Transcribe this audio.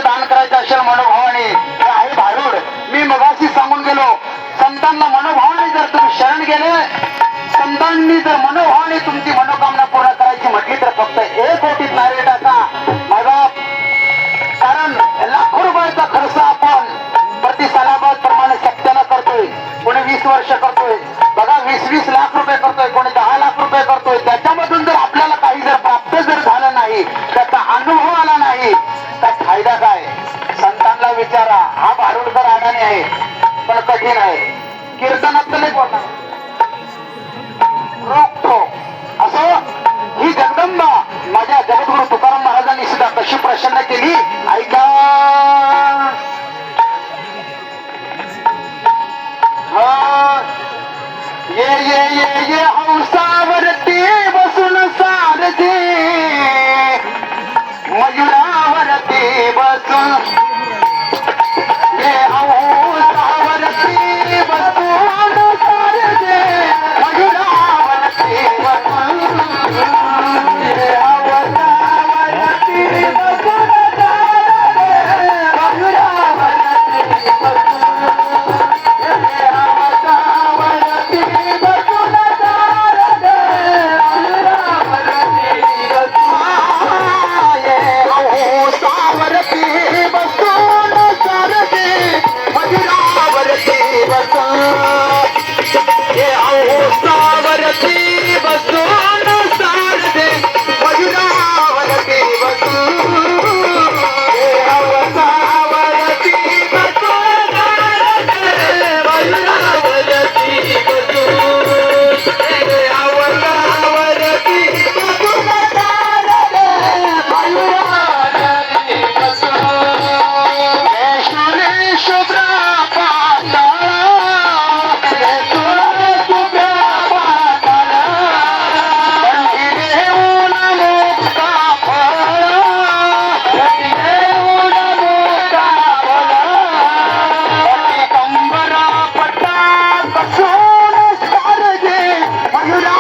दान करायचं असेल मनोभावाने आई भारूड मी मगाशी सांगून गेलो संतांना मनोभावाने जर तुम्ही शरण गेले संतांनी जर मनोभावाने तुमची मनोकामना पूर्ण करायची म्हटली तर फक्त 1 कोटीत नारळ टाका माझा कारण लाखो रुपयाचा खर्च आपण प्रति सालाबाद प्रमाणे सप्त्याला करतोय कोणी 20 वर्ष करतोय बघा 20-20 लाख रुपये करतोय कोणी 10 लाख रुपये करतोय त्याच्यामधून जर आपल्याला काही जर प्राप्त जर झालं नाही त्याचा अनुभव आला नाही तर फायदा काय संतांना विचारा हा भारूडकर अडाणी आहे पण कठीण आहे कीर्तनात तर नाही बोलणार रोखतो असं ही जगदंबा माझ्या जगद्गुरु तुकाराम महाराजांनी सुद्धा कशी प्रसन्न केली ऐका ये ये ये ये हंसावरती बसून सारथे मयुरावरती बसून